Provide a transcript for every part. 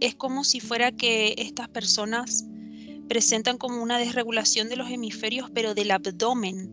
es como si fuera que estas personas presentan como una desregulación de los hemisferios, pero del abdomen.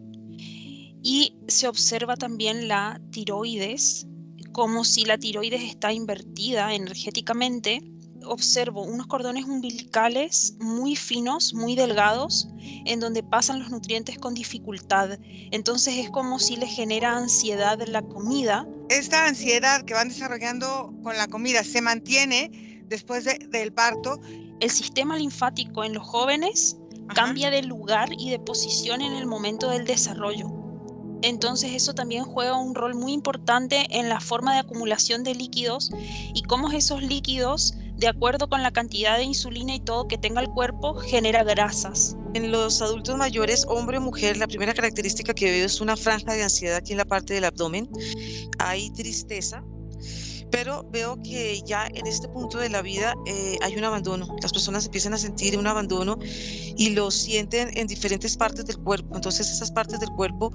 Y se observa también la tiroides, como si la tiroides está invertida energéticamente. Observo unos cordones umbilicales muy finos, muy delgados, en donde pasan los nutrientes con dificultad. Entonces es como si le genera ansiedad la comida. Esta ansiedad que van desarrollando con la comida se mantiene después del parto. El sistema linfático en los jóvenes cambia de lugar y de posición en el momento del desarrollo. Entonces eso también juega un rol muy importante en la forma de acumulación de líquidos y cómo esos líquidos, de acuerdo con la cantidad de insulina y todo que tenga el cuerpo, genera grasas. En los adultos mayores, hombre o mujer, la primera característica que veo es una franja de ansiedad aquí en la parte del abdomen. Hay tristeza, pero veo que ya en este punto de la vida hay un abandono. Las personas empiezan a sentir un abandono y lo sienten en diferentes partes del cuerpo. Entonces esas partes del cuerpo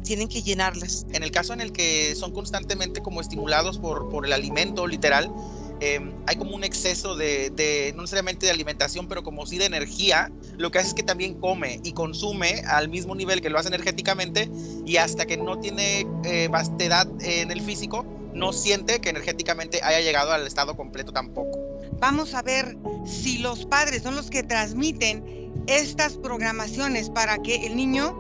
tienen que llenarlas. En el caso en el que son constantemente como estimulados por el alimento literal, hay como un exceso de, no necesariamente de alimentación, pero como sí de energía. Lo que hace es que también come y consume al mismo nivel que lo hace energéticamente, y hasta que no tiene vastedad en el físico, no siente que energéticamente haya llegado al estado completo tampoco. Vamos a ver si los padres son los que transmiten estas programaciones para que el niño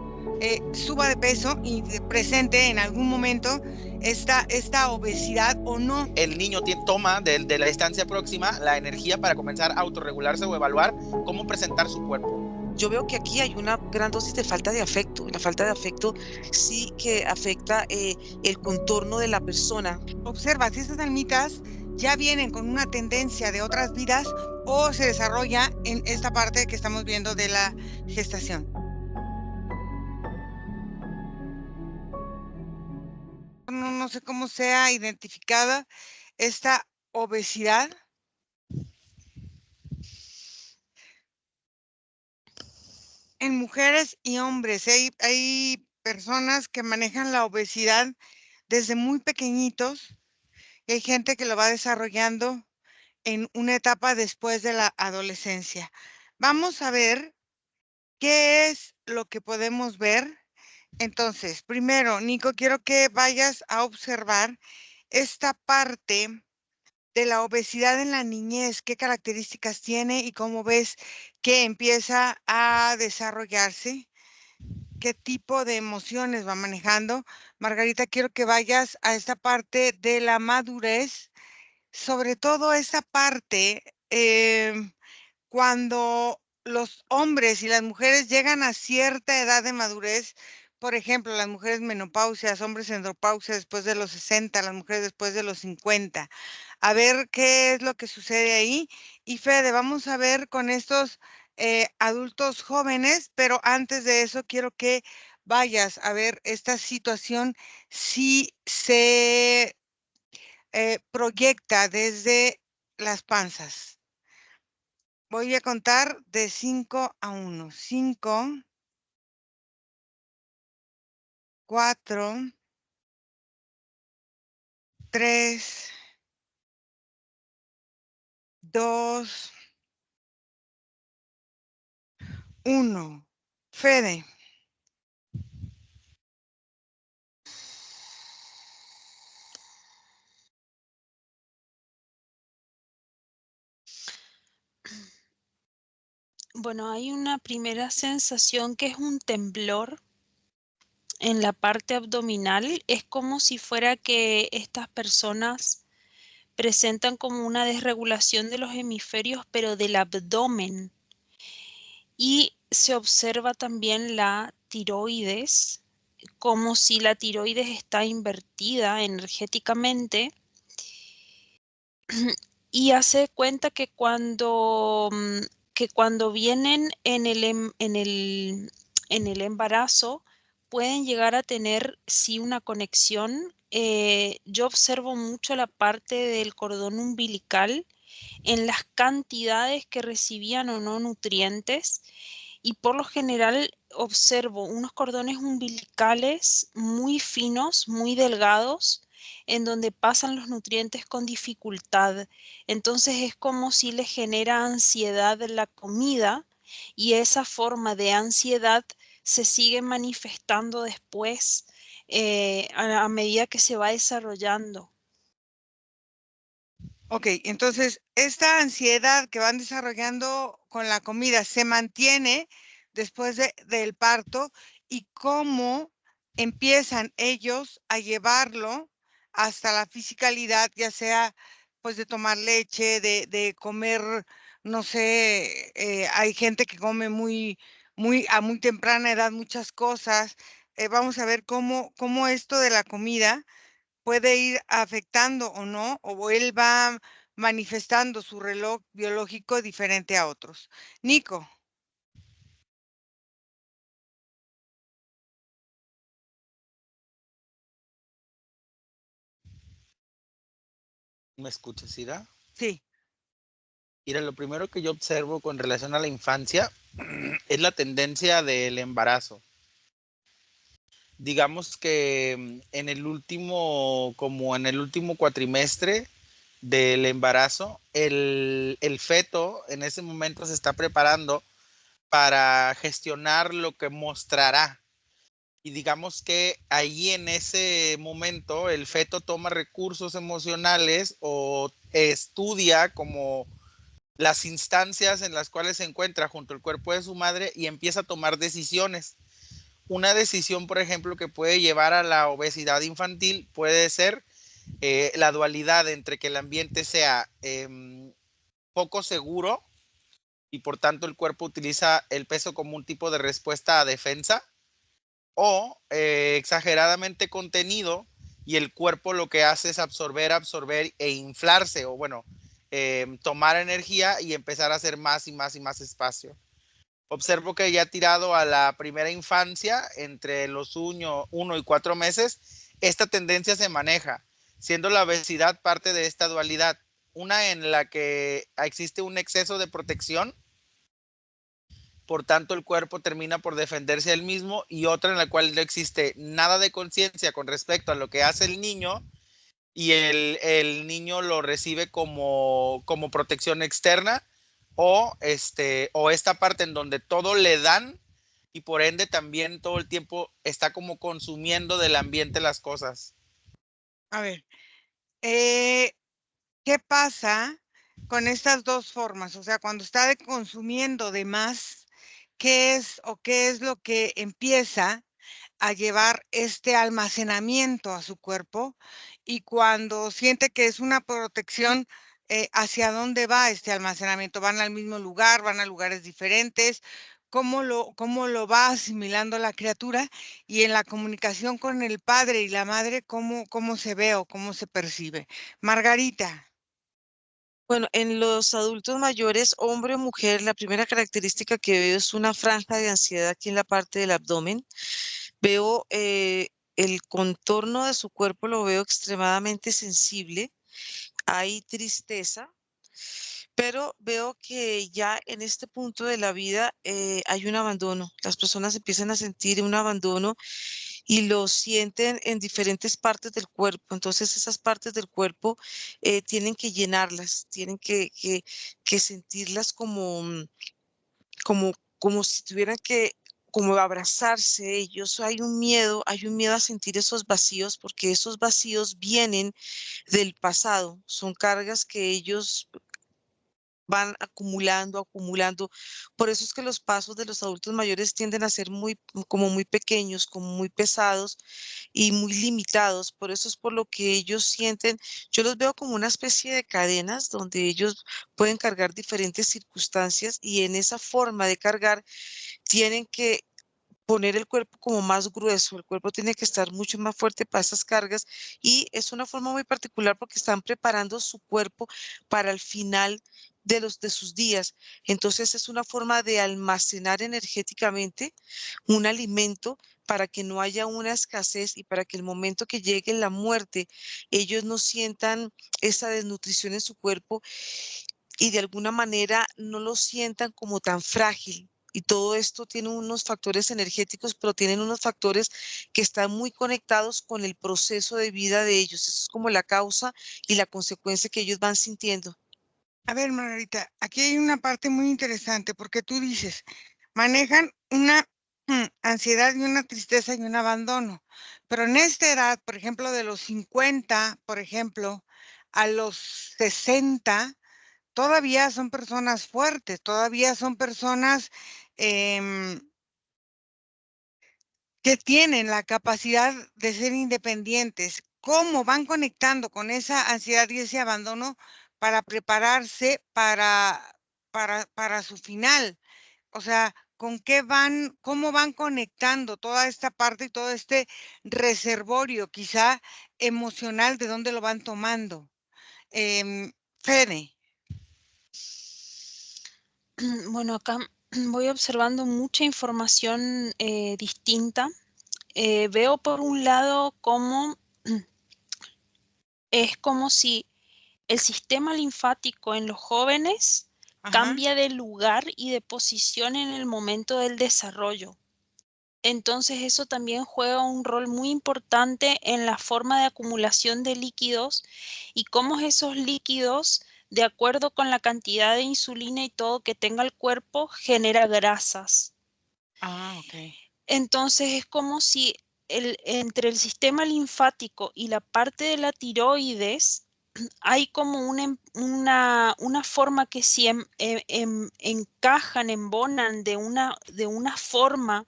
suba de peso y presente en algún momento esta obesidad o no. El niño toma de la distancia próxima la energía para comenzar a autorregularse o evaluar cómo presentar su cuerpo. Yo veo que aquí hay una gran dosis de falta de afecto. La falta de afecto sí que afecta el contorno de la persona. Observa si estas almitas ya vienen con una tendencia de otras vidas o se desarrolla en esta parte que estamos viendo de la gestación. No sé cómo sea identificada esta obesidad. En mujeres y hombres, hay personas que manejan la obesidad desde muy pequeñitos y hay gente que lo va desarrollando en una etapa después de la adolescencia. Vamos a ver qué es lo que podemos ver. Entonces, primero, Nico, quiero que vayas a observar esta parte de la obesidad en la niñez, qué características tiene y cómo ves que empieza a desarrollarse, qué tipo de emociones va manejando. Margarita, quiero que vayas a esta parte de la madurez, sobre todo esta parte cuando los hombres y las mujeres llegan a cierta edad de madurez. Por ejemplo, las mujeres menopausias, hombres andropausia después de los 60, las mujeres después de los 50. A ver qué es lo que sucede ahí. Y Fede, vamos a ver con estos adultos jóvenes, pero antes de eso quiero que vayas a ver esta situación si se proyecta desde las panzas. Voy a contar de 5 a 1. 5, 4, 3, 2, 1. Fede. Bueno, hay una primera sensación que es un temblor en la parte abdominal. Es como si fuera que estas personas presentan como una desregulación de los hemisferios, pero del abdomen. Y se observa también la tiroides, como si la tiroides está invertida energéticamente. Y hace cuenta que cuando vienen en el embarazo, pueden llegar a tener, sí, una conexión. Yo observo mucho la parte del cordón umbilical en las cantidades que recibían o no nutrientes, y por lo general observo unos cordones umbilicales muy finos, muy delgados, en donde pasan los nutrientes con dificultad. Entonces es como si le genera ansiedad la comida y esa forma de ansiedad se sigue manifestando después a medida que se va desarrollando. Ok, entonces esta ansiedad que van desarrollando con la comida se mantiene después del parto y cómo empiezan ellos a llevarlo hasta la fisicalidad, ya sea pues de tomar leche, de comer, no sé, hay gente que come a muy temprana edad muchas cosas. Vamos a ver cómo esto de la comida puede ir afectando o no, o él va manifestando su reloj biológico diferente a otros. Nico, ¿Me escuchas, Ira? sí, Mira, lo primero que yo observo con relación a la infancia es la tendencia del embarazo. Digamos que en el último, como en el último cuatrimestre del embarazo, el feto en ese momento se está preparando para gestionar lo que mostrará. Y digamos que ahí en ese momento el feto toma recursos emocionales o estudia como las instancias en las cuales se encuentra junto al cuerpo de su madre y empieza a tomar decisiones. Una decisión, por ejemplo, que puede llevar a la obesidad infantil puede ser la dualidad entre que el ambiente sea poco seguro y por tanto el cuerpo utiliza el peso como un tipo de respuesta a defensa, o exageradamente contenido y el cuerpo lo que hace es absorber e inflarse, o bueno, tomar energía y empezar a hacer más y más y más espacio. Observo que ya tirado a la primera infancia, entre los 1 y 4 meses, esta tendencia se maneja, siendo la obesidad parte de esta dualidad. Una en la que existe un exceso de protección, por tanto el cuerpo termina por defenderse él mismo, y otra en la cual no existe nada de conciencia con respecto a lo que hace el niño y el niño lo recibe como protección externa, o esta parte en donde todo le dan y por ende también todo el tiempo está como consumiendo del ambiente las cosas. a ver, eh, ¿qué pasa con estas dos formas? O sea, cuando está consumiendo de más, qué es lo que empieza a llevar este almacenamiento a su cuerpo? Y cuando siente que es una protección, ¿hacia dónde va este almacenamiento? ¿Van al mismo lugar? ¿Van a lugares diferentes? Cómo lo va asimilando la criatura? Y en la comunicación con el padre y la madre, ¿cómo se ve o cómo se percibe? Margarita. Bueno, en los adultos mayores, hombre o mujer, la primera característica que veo es una franja de ansiedad aquí en la parte del abdomen. Veo el contorno de su cuerpo, lo veo extremadamente sensible. Hay tristeza, pero veo que ya en este punto de la vida hay un abandono. Las personas empiezan a sentir un abandono y lo sienten en diferentes partes del cuerpo. Entonces esas partes del cuerpo tienen que llenarlas, tienen que sentirlas como, como si tuvieran que como abrazarse ellos. Hay un miedo a sentir esos vacíos porque esos vacíos vienen del pasado, son cargas que ellos van acumulando, acumulando. Por eso es que los pasos de los adultos mayores tienden a ser como muy pequeños, como muy pesados y muy limitados. Por eso es por lo que ellos sienten, yo los veo como una especie de cadenas donde ellos pueden cargar diferentes circunstancias y en esa forma de cargar tienen que poner el cuerpo como más grueso, el cuerpo tiene que estar mucho más fuerte para esas cargas y es una forma muy particular porque están preparando su cuerpo para el final de sus días. Entonces es una forma de almacenar energéticamente un alimento para que no haya una escasez y para que el momento que llegue la muerte, ellos no sientan esa desnutrición en su cuerpo y de alguna manera no lo sientan como tan frágil Y todo esto tiene unos factores energéticos, pero tienen unos factores que están muy conectados con el proceso de vida de ellos. Eso es como la causa y la consecuencia que ellos van sintiendo. A ver, Margarita, aquí hay una parte muy interesante porque tú dices, manejan una ansiedad y una tristeza y un abandono, pero en esta edad, por ejemplo, de los 50, por ejemplo, a los 60, todavía son personas fuertes, todavía son personas que tienen la capacidad de ser independientes. ¿Cómo van conectando con esa ansiedad y ese abandono para prepararse para su final? O sea, ¿con qué van, cómo van conectando toda esta parte y todo este reservorio, quizá emocional, de dónde lo van tomando? Fede. Bueno, acá voy observando mucha información distinta. Veo por un lado cómo es como si el sistema linfático en los jóvenes Ajá. cambia de lugar y de posición en el momento del desarrollo. Entonces eso también juega un rol muy importante en la forma de acumulación de líquidos y cómo esos líquidos, de acuerdo con la cantidad de insulina y todo que tenga el cuerpo, genera grasas. Ah, ok. Entonces es como si entre el sistema linfático y la parte de la tiroides hay como una forma que si encajan, embonan de una forma.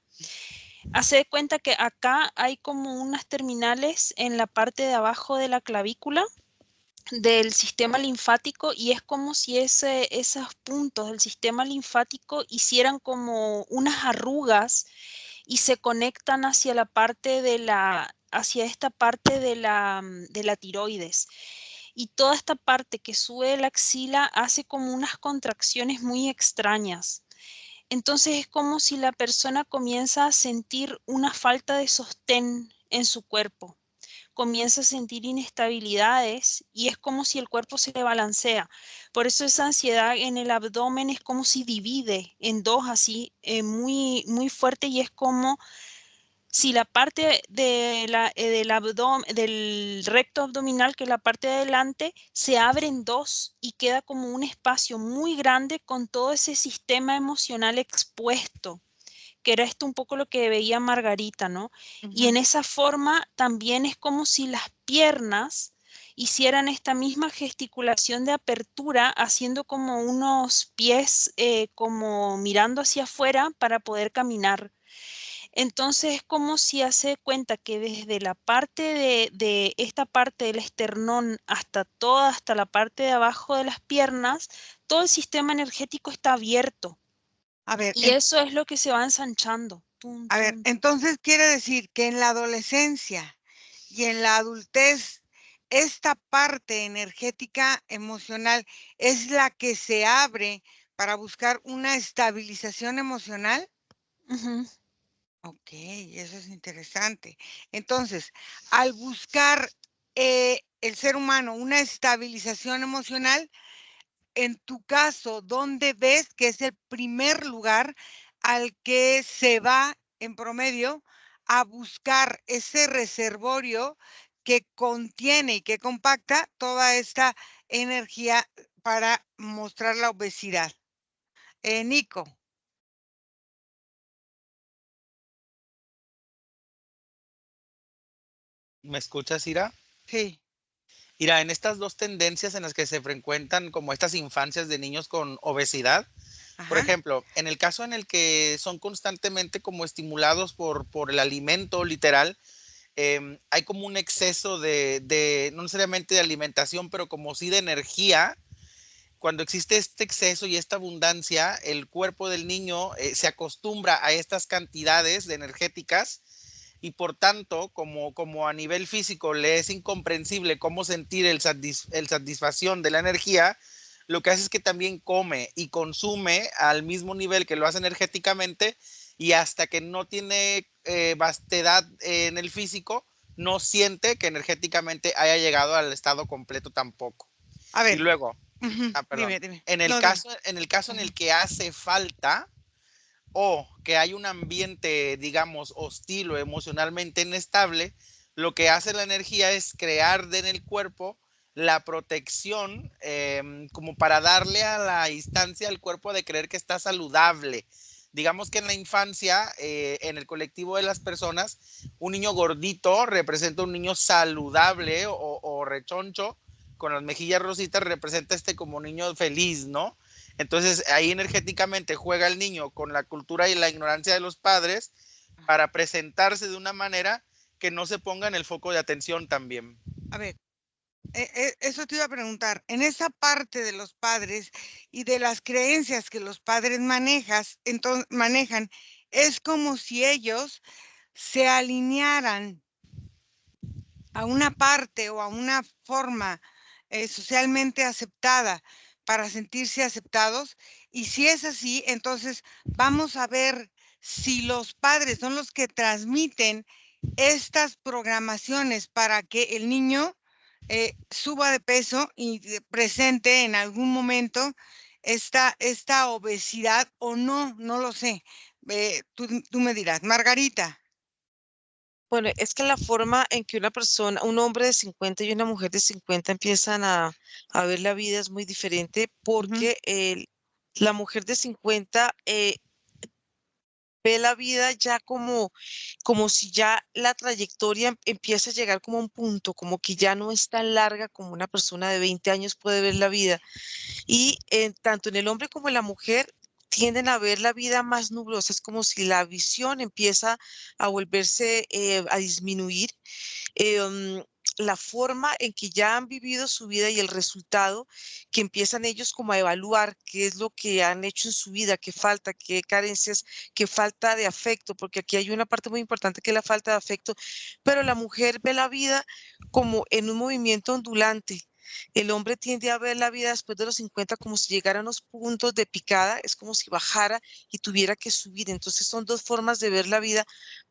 Hace de cuenta que acá hay como unas terminales en la parte de abajo de la clavícula del sistema linfático y es como si esos puntos del sistema linfático hicieran como unas arrugas y se conectan hacia la parte hacia esta parte de la tiroides. Y toda esta parte que sube de la axila hace como unas contracciones muy extrañas. Entonces es como si la persona comienza a sentir una falta de sostén en su cuerpo, comienza a sentir inestabilidades y es como si el cuerpo se le balancea. Por eso esa ansiedad en el abdomen es como si divide en dos así, muy, muy fuerte y es como si la parte del recto abdominal, que es la parte de adelante, se abre en dos y queda como un espacio muy grande con todo ese sistema emocional expuesto, que era esto un poco lo que veía Margarita, ¿no? Y en Ujú. esa forma también es como si las piernas hicieran esta misma gesticulación de apertura, haciendo como unos pies como mirando hacia afuera para poder caminar. Entonces es como si hace cuenta que desde la parte de esta parte del esternón hasta la parte de abajo de las piernas, todo el sistema energético está abierto A ver, y eso es lo que se va ensanchando. Tun, a ver, tun, tun. entonces quiere decir que en la adolescencia y en la adultez, esta parte energética emocional es la que se abre para buscar una estabilización emocional. Ujú, Ok, eso es interesante. Entonces, al buscar el ser humano una estabilización emocional, en tu caso, ¿dónde ves que es el primer lugar al que se va en promedio a buscar ese reservorio que contiene y que compacta toda esta energía para mostrar la obesidad? Nico, ¿Me escuchas, Ira? sí, Mira, en estas dos tendencias en las que se frecuentan como estas infancias de niños con obesidad, por ajá, ejemplo, en el caso en el que son constantemente como estimulados por el alimento literal, hay como un exceso no necesariamente de alimentación, pero como sí de energía. Cuando existe este exceso y esta abundancia, el cuerpo del niño se acostumbra a estas cantidades de energéticas y por tanto, como a nivel físico le es incomprensible cómo sentir el satisfacción de la energía, lo que hace es que también come y consume al mismo nivel que lo hace energéticamente y hasta que no tiene vastedad en el físico, no siente que energéticamente haya llegado al estado completo tampoco. a Y ver, luego, ujú, perdón, dime, en el no, dime, caso en el ujú, que hace falta, o que hay un ambiente, digamos, hostil o emocionalmente inestable, lo que hace la energía es crear en el cuerpo la protección, como para darle a la instancia al cuerpo de creer que está saludable. Digamos que en la infancia, en el colectivo de las personas, un niño gordito representa un niño saludable o rechoncho, con las mejillas rositas representa como niño feliz, ¿no? Entonces ahí energéticamente juega el niño con la cultura y la ignorancia de los padres para presentarse de una manera que no se ponga en el foco de atención también. A ver, eso te iba a preguntar. En esa parte de los padres y de las creencias que los padres manejan, es como si ellos se alinearan a una parte o a una forma socialmente aceptada para sentirse aceptados. Y si es así, entonces vamos a ver si los padres son los que transmiten estas programaciones para que el niño suba de peso y presente en algún momento esta obesidad o no, no lo sé. Tú me dirás, Margarita. Bueno, es que la forma en que una persona, un hombre de 50 y una mujer de 50 empiezan a ver la vida es muy diferente Ujú. porque la mujer de 50 ve la vida ya como si ya la trayectoria empieza a llegar como a un punto, como que ya no es tan larga como una persona de 20 años puede ver la vida. Y tanto en el hombre como en la mujer tienden a ver la vida más nublosa, es como si la visión empieza a volverse, a disminuir. La forma en que ya han vivido su vida y el resultado que empiezan ellos como a evaluar qué es lo que han hecho en su vida, qué falta, qué carencias, qué falta de afecto, porque aquí hay una parte muy importante que es la falta de afecto, pero la mujer ve la vida como en un movimiento ondulante. El hombre tiende a ver la vida después de los 50 como si llegara a unos puntos de picada, es como si bajara y tuviera que subir. Entonces son dos formas de ver la vida,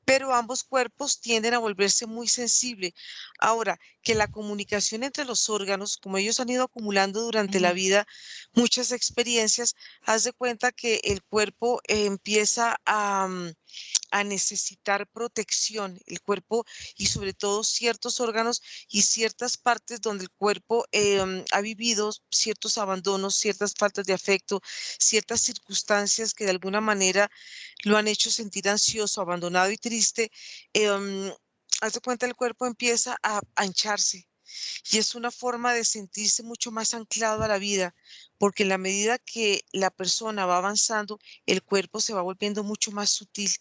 pero ambos cuerpos tienden a volverse muy sensibles. Ahora, que la comunicación entre los órganos, como ellos han ido acumulando durante la Ujú. vida muchas experiencias, haz de cuenta que el cuerpo empieza a necesitar protección, el cuerpo y sobre todo ciertos órganos y ciertas partes donde el cuerpo ha vivido ciertos abandonos, ciertas faltas de afecto, ciertas circunstancias que de alguna manera lo han hecho sentir ansioso, abandonado y triste. Haz de cuenta el cuerpo empieza a hincharse y es una forma de sentirse mucho más anclado a la vida, porque en la medida que la persona va avanzando, el cuerpo se va volviendo mucho más sutil,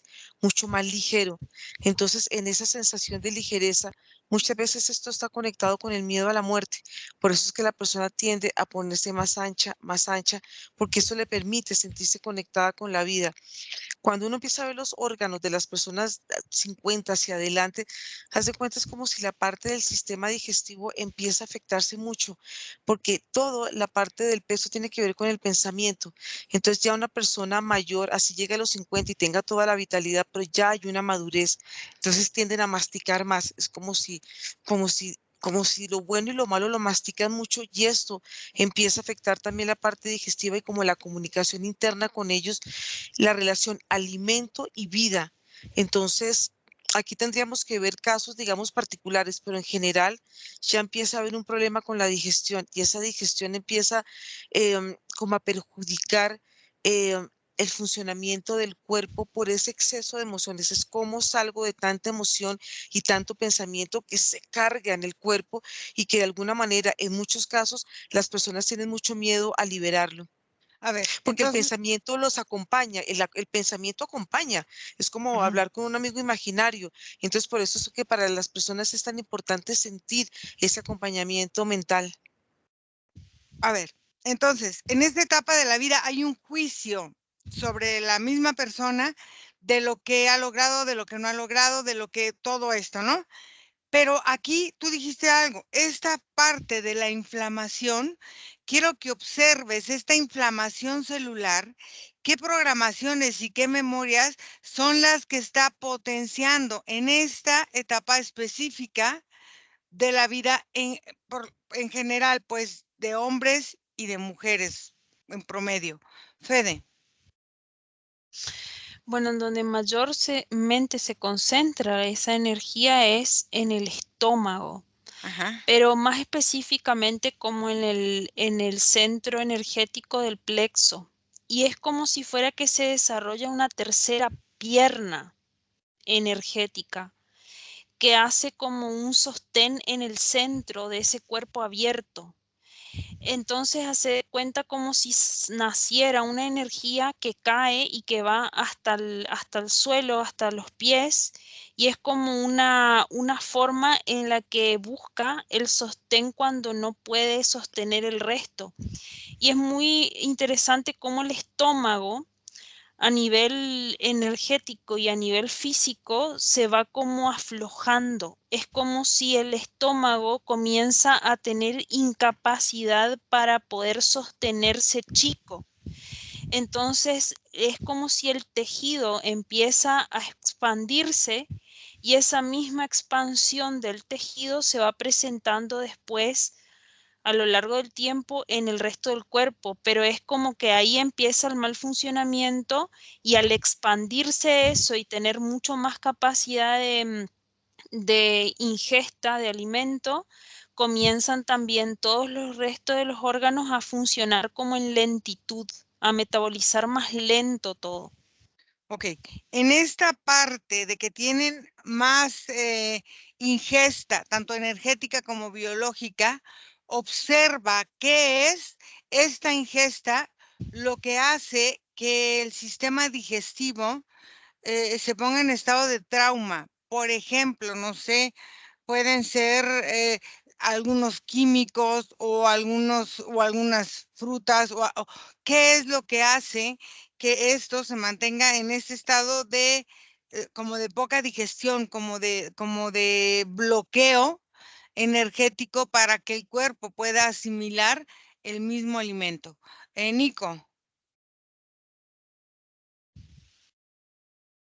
mucho más ligero. Entonces, en esa sensación de ligereza, muchas veces esto está conectado con el miedo a la muerte. Por eso es que la persona tiende a ponerse más ancha, porque eso le permite sentirse conectada con la vida. Cuando uno empieza a ver los órganos de las personas 50 hacia adelante, haz de cuenta es como si la parte del sistema digestivo empieza a afectarse mucho, porque toda la parte del peso tiene que ver con el pensamiento. Entonces ya una persona mayor, así llega a los 50 y tenga toda la vitalidad, pero ya hay una madurez, entonces tienden a masticar más. Es como si lo bueno y lo malo lo mastican mucho y esto empieza a afectar también la parte digestiva y como la comunicación interna con ellos, la relación alimento y vida. Entonces, aquí tendríamos que ver casos, digamos, particulares, pero en general ya empieza a haber un problema con la digestión y esa digestión empieza como a perjudicar el funcionamiento del cuerpo por ese exceso de emociones. Es como salgo de tanta emoción y tanto pensamiento que se carga en el cuerpo y que de alguna manera, en muchos casos, las personas tienen mucho miedo a liberarlo. A ver, Porque el entonces, pensamiento los acompaña, el pensamiento acompaña, es como ujú, hablar con un amigo imaginario. Entonces, por eso es que para las personas es tan importante sentir ese acompañamiento mental. a ver, entonces, en esta etapa de la vida hay un juicio sobre la misma persona de lo que ha logrado, de lo que no ha logrado, de lo que todo esto, ¿no? Pero aquí tú dijiste algo, esta parte de la inflamación, quiero que observes esta inflamación celular, qué programaciones y qué memorias son las que está potenciando en esta etapa específica de la vida en general, pues de hombres y de mujeres en promedio. Fede. Bueno, en donde mente se concentra esa energía es en el estómago, Ajá. pero más específicamente como en el centro energético del plexo. Y es como si fuera que se desarrolla una tercera pierna energética que hace como un sostén en el centro de ese cuerpo abierto. Entonces hace cuenta como si naciera una energía que cae y que va hasta el suelo, hasta los pies, y es como una forma en la que busca el sostén cuando no puede sostener el resto. Y es muy interesante cómo el estómago a nivel energético y a nivel físico se va como aflojando. Es como si el estómago comienza a tener incapacidad para poder sostenerse chico. Entonces es como si el tejido empieza a expandirse y esa misma expansión del tejido se va presentando después a lo largo del tiempo en el resto del cuerpo, pero es como que ahí empieza el mal funcionamiento y al expandirse eso y tener mucho más capacidad de ingesta de alimento, comienzan también todos los restos de los órganos a funcionar como en lentitud, a metabolizar más lento todo. Ok, en esta parte de que tienen más ingesta, tanto energética como biológica, observa qué es esta ingesta lo que hace que el sistema digestivo se ponga en estado de trauma. Por ejemplo, no sé, pueden ser algunos químicos o algunas frutas ¿qué es lo que hace que esto se mantenga en ese estado de como de poca digestión, como de bloqueo energético para que el cuerpo pueda asimilar el mismo alimento? Nico.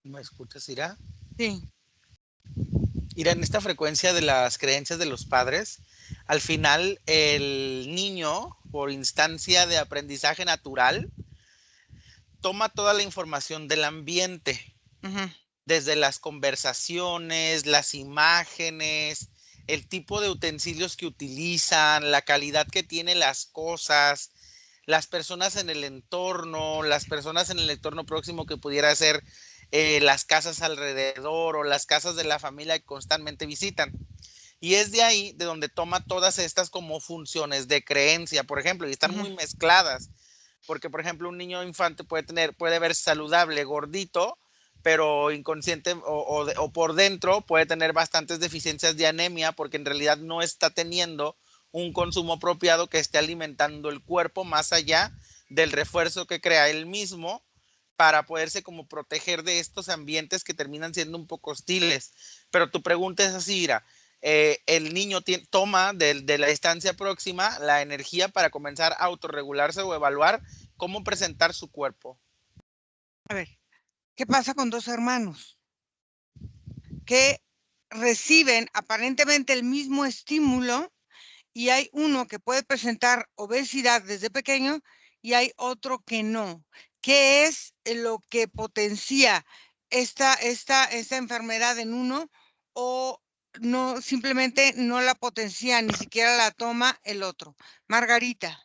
¿Me escuchas, Ira? Sí. Ira, en esta frecuencia de las creencias de los padres, al final el niño, por instancia de aprendizaje natural, toma toda la información del ambiente, Ujú. desde las conversaciones, las imágenes, el tipo de utensilios que utilizan, la calidad que tienen las cosas, las personas en el entorno, las personas en el entorno próximo que pudiera ser las casas alrededor o las casas de la familia que constantemente visitan. Y es de ahí de donde toma todas estas como funciones de creencia, por ejemplo, y están Ujú. muy mezcladas, porque por ejemplo un niño infante puede verse saludable, gordito, pero inconsciente o por dentro puede tener bastantes deficiencias de anemia porque en realidad no está teniendo un consumo apropiado que esté alimentando el cuerpo más allá del refuerzo que crea él mismo para poderse como proteger de estos ambientes que terminan siendo un poco hostiles. Pero tu pregunta es así, Ira, el niño toma de la estancia próxima la energía para comenzar a autorregularse o evaluar cómo presentar su cuerpo. A ver, ¿qué pasa con dos hermanos que reciben aparentemente el mismo estímulo y hay uno que puede presentar obesidad desde pequeño y hay otro que no? ¿Qué es lo que potencia esta enfermedad en uno o no, simplemente no la potencia, ni siquiera la toma el otro? Margarita.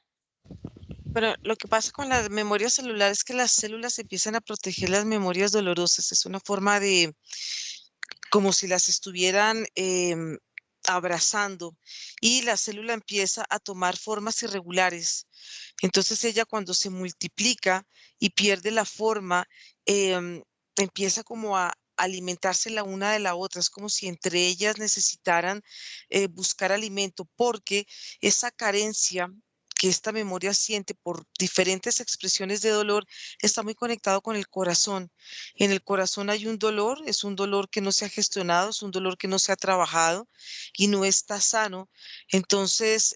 Pero lo que pasa con la memoria celular es que las células empiezan a proteger las memorias dolorosas. Es una forma de, como si las estuvieran abrazando y la célula empieza a tomar formas irregulares. Entonces ella cuando se multiplica y pierde la forma, empieza como a alimentarse la una de la otra. Es como si entre ellas necesitaran buscar alimento porque esa carencia que esta memoria siente por diferentes expresiones de dolor está muy conectado con el corazón. En el corazón hay un dolor, es un dolor que no se ha gestionado, es un dolor que no se ha trabajado y no está sano. Entonces,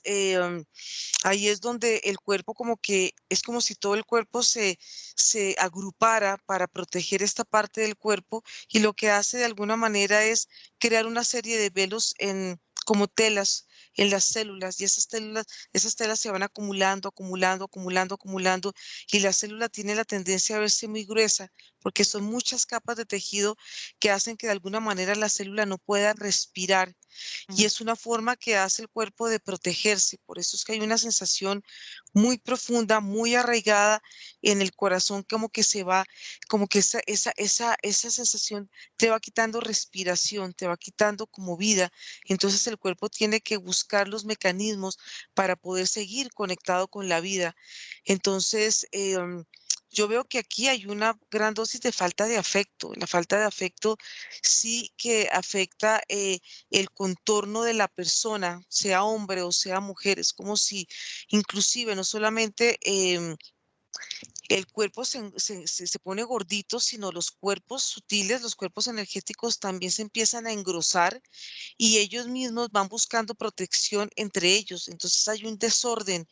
ahí es donde el cuerpo como que es como si todo el cuerpo se agrupara para proteger esta parte del cuerpo y lo que hace de alguna manera es crear una serie de velos como telas en las células, y esas telas se van acumulando, acumulando, acumulando, acumulando, y la célula tiene la tendencia a verse muy gruesa, porque son muchas capas de tejido que hacen que de alguna manera la célula no pueda respirar. Y es una forma que hace el cuerpo de protegerse. Por eso es que hay una sensación muy profunda, muy arraigada en el corazón, como que se va, como que esa sensación te va quitando respiración, te va quitando como vida. Entonces el cuerpo tiene que buscar los mecanismos para poder seguir conectado con la vida. Entonces, yo veo que aquí hay una gran dosis de falta de afecto. La falta de afecto sí que afecta el contorno de la persona, sea hombre o sea mujer. Es como si inclusive no solamente el cuerpo se pone gordito, sino los cuerpos sutiles, los cuerpos energéticos también se empiezan a engrosar y ellos mismos van buscando protección entre ellos. Entonces hay un desorden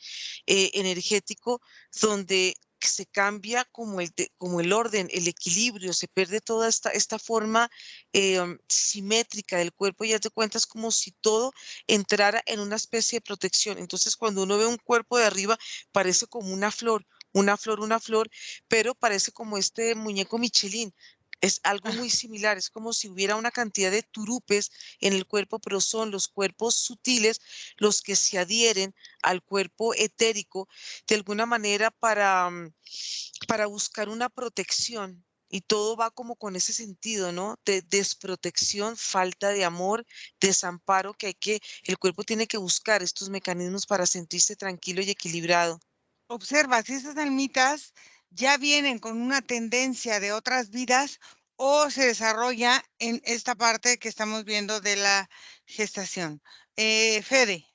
energético donde se cambia como el orden, el equilibrio, se pierde toda esta forma simétrica del cuerpo y ya te cuentas como si todo entrara en una especie de protección. Entonces cuando uno ve un cuerpo de arriba parece como una flor, pero parece como este muñeco Michelin. Es algo muy similar, es como si hubiera una cantidad de turupes en el cuerpo, pero son los cuerpos sutiles los que se adhieren al cuerpo etérico de alguna manera para buscar una protección. Y todo va como con ese sentido, ¿no? De desprotección, falta de amor, desamparo, el cuerpo tiene que buscar estos mecanismos para sentirse tranquilo y equilibrado. Observa si esas almitas ya vienen con una tendencia de otras vidas o se desarrolla en esta parte que estamos viendo de la gestación. Fede.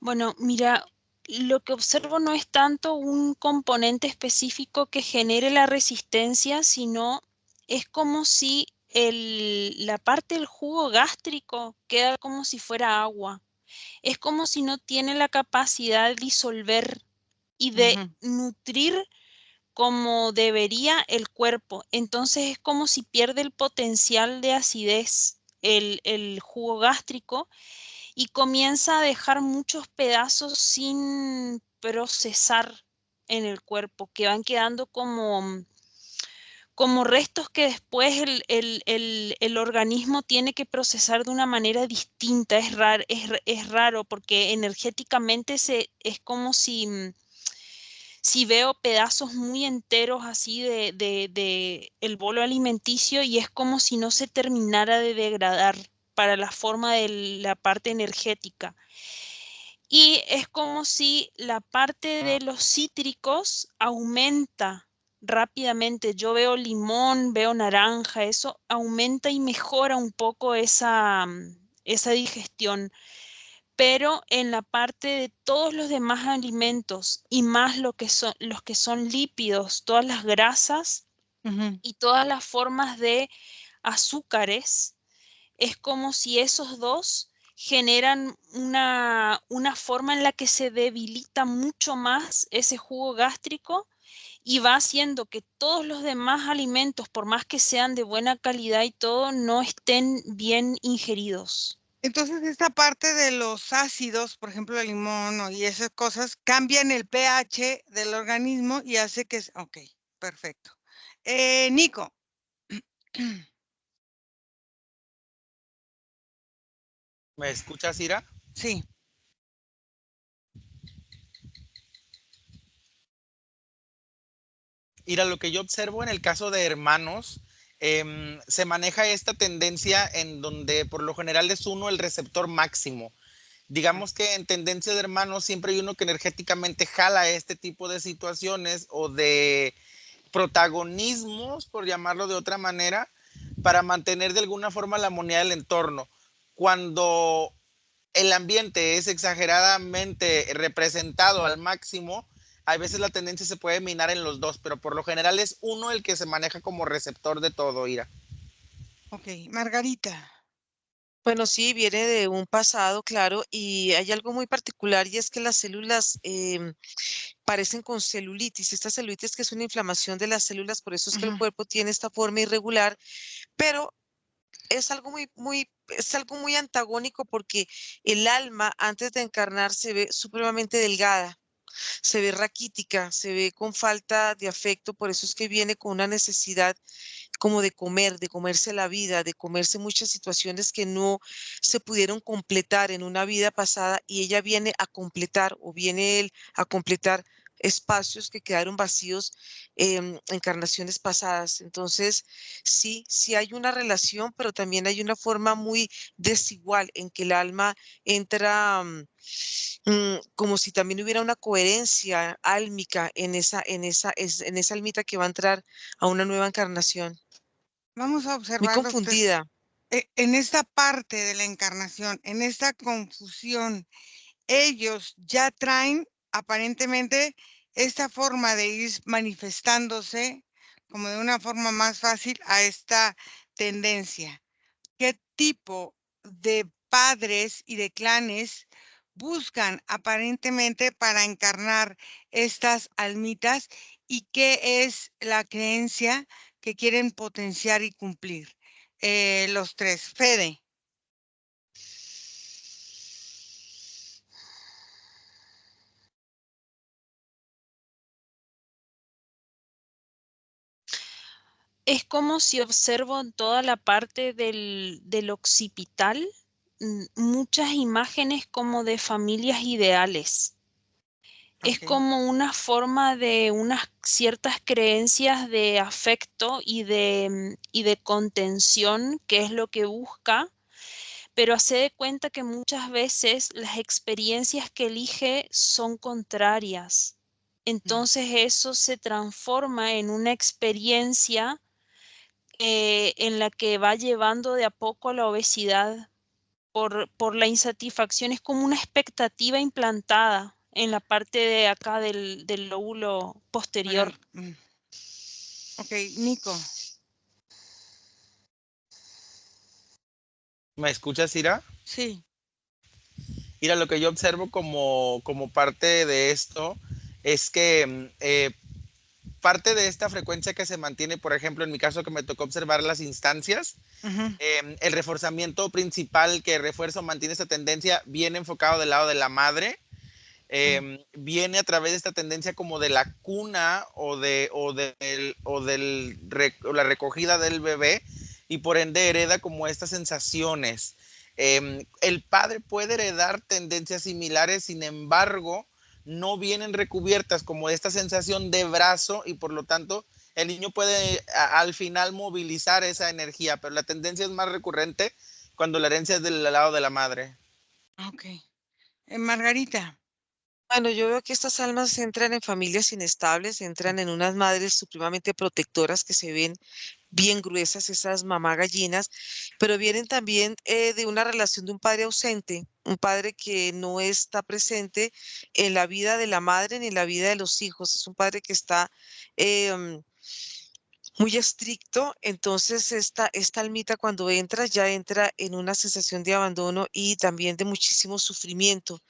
Bueno, mira, lo que observo no es tanto un componente específico que genere la resistencia, sino es como si la parte del jugo gástrico queda como si fuera agua. Es como si no tiene la capacidad de disolver y de Ujú. nutrir como debería el cuerpo. Entonces es como si pierde el potencial de acidez el jugo gástrico y comienza a dejar muchos pedazos sin procesar en el cuerpo, que van quedando como restos que después el organismo tiene que procesar de una manera distinta. Es raro porque energéticamente es como si veo pedazos muy enteros así de el bolo alimenticio y es como si no se terminara de degradar para la forma de la parte energética. Y es como si la parte de los cítricos aumenta rápidamente. Yo veo limón, veo naranja, eso aumenta y mejora un poco esa digestión. Pero en la parte de todos los demás alimentos y más los que son lípidos, todas las grasas Ujú. y todas las formas de azúcares, es como si esos dos generan una forma en la que se debilita mucho más ese jugo gástrico y va haciendo que todos los demás alimentos, por más que sean de buena calidad y todo, no estén bien ingeridos. Entonces, esta parte de los ácidos, por ejemplo, el limón y esas cosas, cambian el pH del organismo y hace que... Ok, perfecto. Nico. ¿Me escuchas, Ira? Sí. Ira, lo que yo observo en el caso de hermanos, se maneja esta tendencia en donde por lo general es uno el receptor máximo. Digamos que en tendencia de hermanos siempre hay uno que energéticamente jala este tipo de situaciones o de protagonismos, por llamarlo de otra manera, para mantener de alguna forma la armonía del entorno. Cuando el ambiente es exageradamente representado al máximo, a veces la tendencia se puede minar en los dos, pero por lo general es uno el que se maneja como receptor de todo, Ira. Ok, Margarita. Bueno, sí, viene de un pasado, claro, y hay algo muy particular y es que las células parecen con celulitis. Esta celulitis que es una inflamación de las células, por eso es que el Ujú. cuerpo tiene esta forma irregular, pero es algo muy, muy es algo muy antagónico porque el alma antes de encarnar se ve supremamente delgada, se ve raquítica, se ve con falta de afecto, por eso es que viene con una necesidad como de comer, de comerse la vida, de comerse muchas situaciones que no se pudieron completar en una vida pasada y ella viene a completar o viene él a completar espacios que quedaron vacíos encarnaciones pasadas. Entonces, sí, sí hay una relación, pero también hay una forma muy desigual en que el alma entra como si también hubiera una coherencia álmica en esa almita que va a entrar a una nueva encarnación. Vamos a Muy observarlos confundida. en esta parte de la encarnación, en esta confusión. Ellos ya traen aparentemente esta forma de ir manifestándose como de una forma más fácil a esta tendencia. ¿Qué tipo de padres y de clanes buscan aparentemente para encarnar estas almitas y qué es la creencia que quieren potenciar y cumplir? Los tres. Fede. Es como si observo en toda la parte del occipital muchas imágenes como de familias ideales. Es Ok. como una forma de unas ciertas creencias de afecto y de contención, que es lo que busca, pero hace de cuenta que muchas veces las experiencias que elige son contrarias. Mm. Entonces eso se transforma en una experiencia en la que va llevando de a poco a la obesidad por la insatisfacción. Es como una expectativa implantada en la parte de acá del lóbulo posterior. Ok, Nico. ¿Me escuchas, Ira? Sí. Mira, lo que yo observo como parte de esto es que parte de esta frecuencia que se mantiene, por ejemplo, en mi caso que me tocó observar las instancias, Ujú. el reforzamiento principal que refuerza o mantiene esta tendencia viene enfocado del lado de la madre, viene a través de esta tendencia como de la cuna o la recogida del bebé y por ende hereda como estas sensaciones. El padre puede heredar tendencias similares, sin embargo, no vienen recubiertas como esta sensación de brazo y por lo tanto el niño puede al final movilizar esa energía, pero la tendencia es más recurrente cuando la herencia es del lado de la madre. Ok. Margarita. Bueno, yo veo que estas almas entran en familias inestables, entran en unas madres supremamente protectoras que se ven bien gruesas, esas mamá gallinas, pero vienen también de una relación de un padre ausente, un padre que no está presente en la vida de la madre ni en la vida de los hijos. Es un padre que está em, muy estricto, entonces esta almita cuando entra ya entra en una sensación de abandono y también de muchísimo sufrimiento.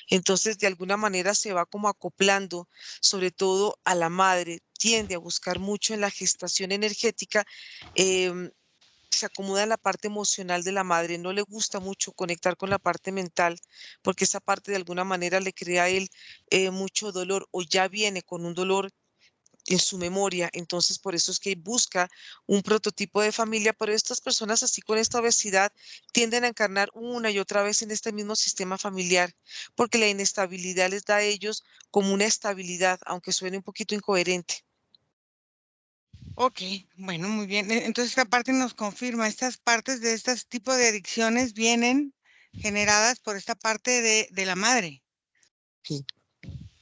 Entonces, de alguna manera se va como acoplando, sobre todo a la madre, tiende a buscar mucho en la gestación energética, em, se acomoda en la parte emocional de la madre, no le gusta mucho conectar con la parte mental, porque esa parte de alguna manera le crea a él mucho dolor o ya viene con un dolor en su memoria. Entonces, por eso es que busca un prototipo de familia, pero estas personas así con esta obesidad tienden a encarnar una y otra vez en este mismo sistema familiar, porque la inestabilidad les da a ellos como una estabilidad, aunque suene un poquito incoherente. Ok, bueno, muy bien. Entonces esta parte nos confirma, estas partes de este tipo de adicciones vienen generadas por esta parte de la madre. Sí.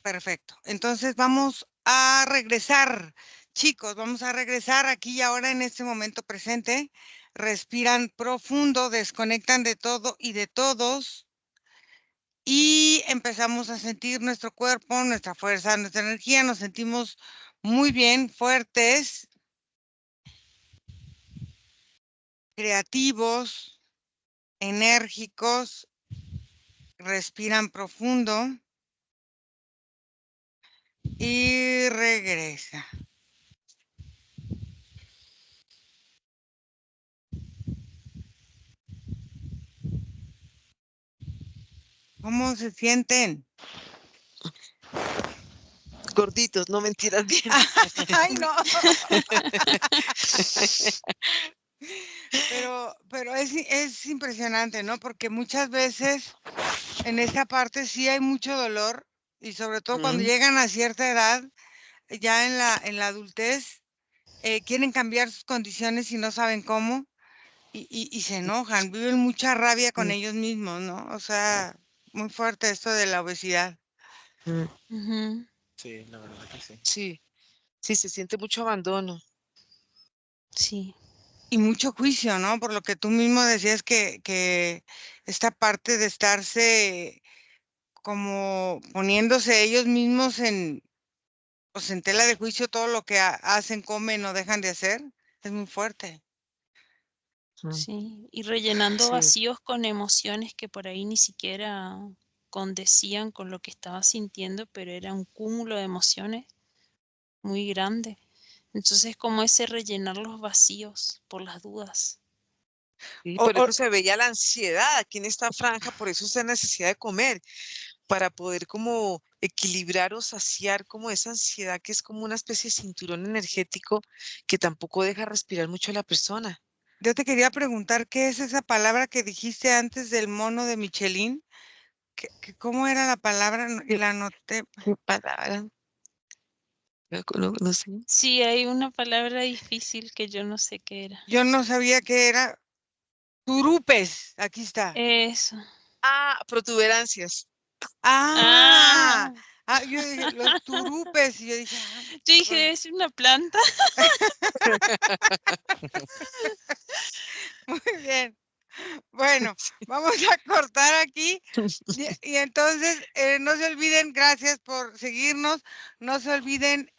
Perfecto. Entonces vamos a regresar, chicos, vamos a regresar aquí y ahora en este momento presente. Respiran profundo, desconectan de todo y de todos y empezamos a sentir nuestro cuerpo, nuestra fuerza, nuestra energía. Nos sentimos muy bien, fuertes, creativos, enérgicos. Respiran profundo y regresa. ¿Cómo se sienten? Gorditos, no mentiras bien. Ay, no. Pero es impresionante, ¿no? Porque muchas veces en esta parte sí hay mucho dolor y sobre todo cuando llegan a cierta edad, ya en la adultez, quieren cambiar sus condiciones y no saben cómo y se enojan, viven mucha rabia con ellos mismos, ¿no? O sea, muy fuerte esto de la obesidad. Ujú. Sí, la verdad que sí. Sí, sí, se siente mucho abandono. Sí, Y mucho juicio, ¿no? Por lo que tú mismo decías que esta parte de estarse como poniéndose ellos mismos pues en tela de juicio todo lo que hacen, comen o dejan de hacer, es muy fuerte. sí. Y rellenando Sí. vacíos con emociones que por ahí ni siquiera condecían con lo que estaba sintiendo, pero era un cúmulo de emociones muy grande. Entonces, como ese rellenar los vacíos por las dudas. Sí, O, por o- eso se veía la ansiedad aquí en esta franja, por eso esa necesidad de comer, para poder como equilibrar o saciar como esa ansiedad que es como una especie de cinturón energético que tampoco deja respirar mucho a la persona. yo te quería preguntar, ¿qué es esa palabra que dijiste antes del mono de Michelin? ¿Cómo era la palabra? Y ¿Qué, la anoté. qué palabra? No, no sé. Sí, hay una palabra difícil que yo no sé qué era. Yo no sabía qué era. Turupes, aquí está. Eso. Ah, protuberancias. Ah, Ah, yo dije, los turupes, y yo dije, yo pues, dije, ¿es una planta? muy bien. Bueno, vamos a cortar aquí y entonces no se olviden, gracias por seguirnos, no se olviden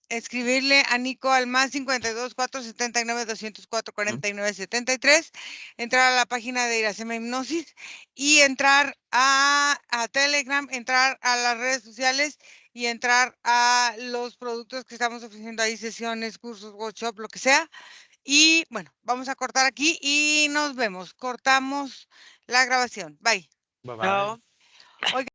escribirle a Nico al más 52 479 204 49 73, entrar a la página de Iracema Hipnosis y entrar a Telegram, entrar a las redes sociales y entrar a los productos que estamos ofreciendo ahí, sesiones, cursos, workshop, lo que sea. Y bueno, vamos a cortar aquí y nos vemos. Cortamos la grabación. Bye. Bye bye. Chao. Oigan,